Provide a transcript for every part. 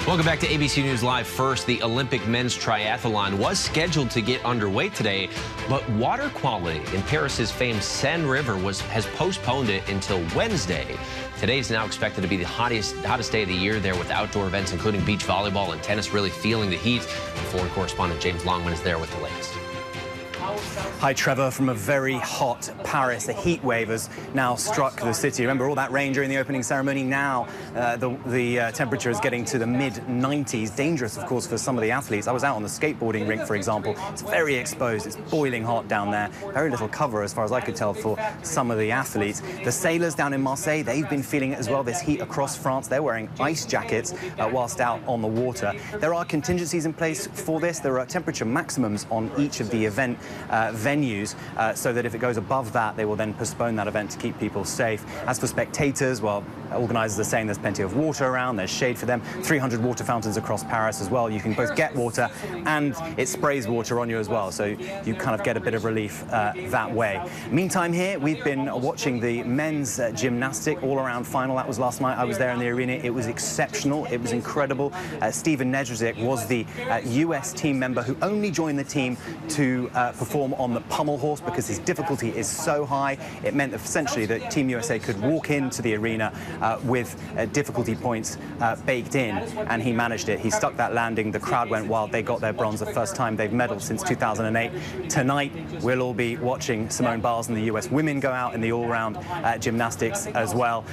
Welcome back to ABC News Live. First, the Olympic men's triathlon was scheduled to get underway today, but water quality in Paris's famed Seine River has postponed it until Wednesday. Today is now expected to be the hottest day of the year there, with outdoor events including beach volleyball and tennis really feeling the heat. Foreign correspondent James Longman is there with the latest. Hi, Trevor. From a very hot Paris, a heat wave has now struck the city. Remember all that rain during the opening ceremony? Now the temperature is getting to the mid-90s. Dangerous, of course, for some of the athletes. I was out on the skateboarding rink, for example. It's very exposed. It's boiling hot down there. Very little cover, as far as I could tell, for some of the athletes. The sailors down in Marseille, they've been feeling it as well. This heat across France. They're wearing ice jackets whilst out on the water. There are contingencies in place for this. There are temperature maximums on each of the event venues, so that if it goes above that, they will then postpone that event to keep people safe. As for spectators, well, organisers are saying there's plenty of water around, there's shade for them. 300 water fountains across Paris as well. You can both get water and it sprays water on you as well, so you kind of get a bit of relief that way. Meantime, here we've been watching the men's gymnastic all-around final. That was last night. I was there in the arena. It was exceptional. It was incredible. Stephen Nedrzik was the US team member who only joined the team to perform on the pummel horse because his difficulty is so high. It meant that essentially that Team USA could walk into the arena with difficulty points baked in, and he managed it. He stuck that landing. The crowd went wild. They got their bronze, the first time they've medaled since 2008. Tonight, we'll all be watching Simone Biles and the US women go out in the all-round gymnastics as well.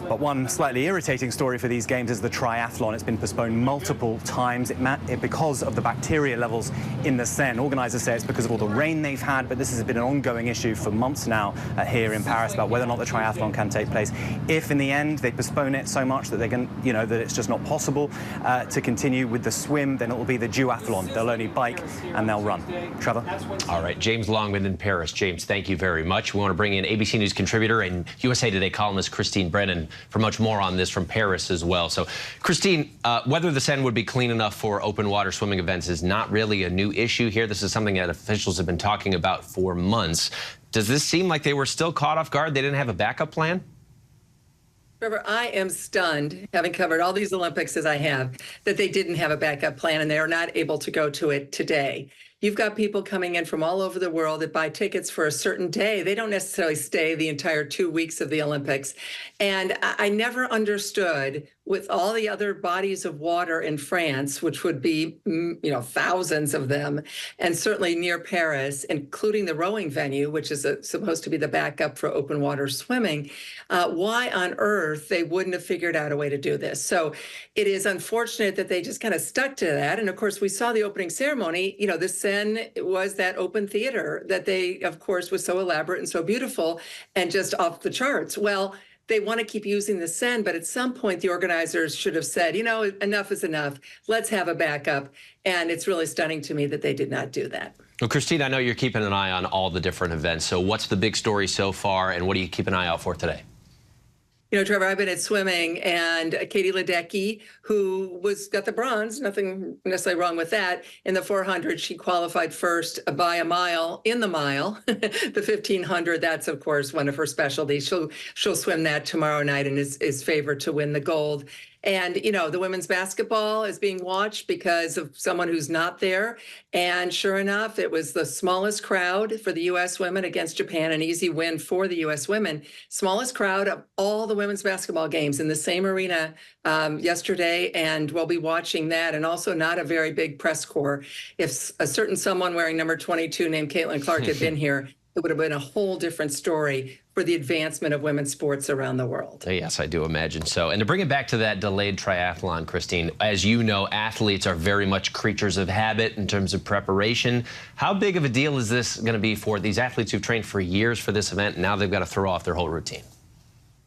But one slightly irritating story for these games is the triathlon. It's been postponed multiple times because of the bacteria levels in the Seine. Organisers say it's because of all the rain they've had, but this has been an ongoing issue for months now here in Paris about whether or not the triathlon can take place. If in the end they postpone it so much that they can, that it's just not possible to continue with the swim, then it will be the duathlon. They'll only bike and they'll run. Trevor? All right, James Longman in Paris. James, thank you very much. We want to bring in ABC News contributor and USA Today columnist Christine Brennan for much more on this from Paris as well. So, Christine, whether the Seine would be clean enough for open water swimming events is not really a new issue here. This is something that officials have been talking about for months. Does this seem like they were still caught off guard? They didn't have a backup plan? Trevor, I am stunned, having covered all these Olympics as I have, that they didn't have a backup plan and they are not able to go to it today. You've got people coming in from all over the world that buy tickets for a certain day. They don't necessarily stay the entire 2 weeks of the Olympics. And I never understood, with all the other bodies of water in France, which would be, thousands of them, and certainly near Paris, including the rowing venue, which is supposed to be the backup for open water swimming, why on earth they wouldn't have figured out a way to do this. So it is unfortunate that they just kind of stuck to that. And of course, we saw the opening ceremony, the Seine was that open theater that they, of course, was so elaborate and so beautiful and just off the charts. Well, they want to keep using the Seine, but at some point the organizers should have said, enough is enough. Let's have a backup. And it's really stunning to me that they did not do that. Well, Christine, I know you're keeping an got on all the different events. So what's the big story so far, and what do you keep an eye out for today? Trevor, I've been at swimming, and Katie Ledecky, who got the bronze, nothing necessarily wrong with that, in the 400, she qualified first by a mile in the mile. The 1500, that's, of course, one of her specialties. She'll swim that tomorrow night and is favored to win the gold. And, the women's basketball is being watched because of someone who's not there. And sure enough, it was the smallest crowd for the U.S. women against Japan, an easy win for the U.S. women. Smallest crowd of all the women's basketball games in the same arena yesterday. And we'll be watching that. And also not a very big press corps. If a certain someone wearing number 22 named Caitlin Clark had been here, it would have been a whole different story for the advancement of women's sports around the world. Yes, I do imagine so. And to bring it back to that delayed triathlon, Christine, as you know, athletes are very much creatures of habit in terms of preparation. How big of a deal is this going to be for these athletes who've trained for years for this event, and now they've got to throw off their whole routine?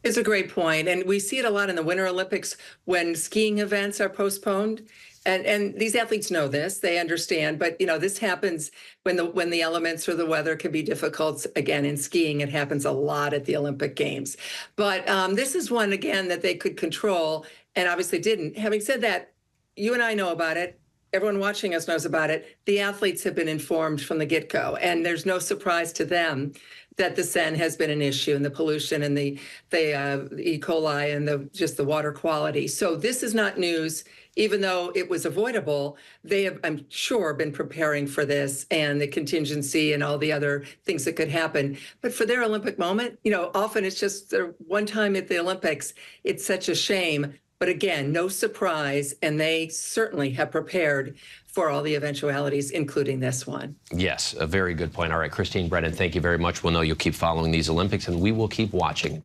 It's a great point. And we see it a lot in the Winter Olympics when skiing events are postponed. And these athletes know this, they understand, but this happens when the elements or the weather can be difficult. Again, in skiing, it happens a lot at the Olympic Games. But this is one, again, that they could control and obviously didn't. Having said that, you and I know about it. Everyone watching us knows about it. The athletes have been informed from the get-go, and there's no surprise to them that the Seine has been an issue, and the pollution and the E. coli and just the water quality. So this is not news. Even though it was avoidable, they have, I'm sure, been preparing for this and the contingency and all the other things that could happen. But for their Olympic moment, often it's just one time at the Olympics. It's such a shame. But again, no surprise, and they certainly have prepared for all the eventualities, including this one. Yes, a very good point. All right, Christine Brennan, thank you very much. We'll know you'll keep following these Olympics, and we will keep watching.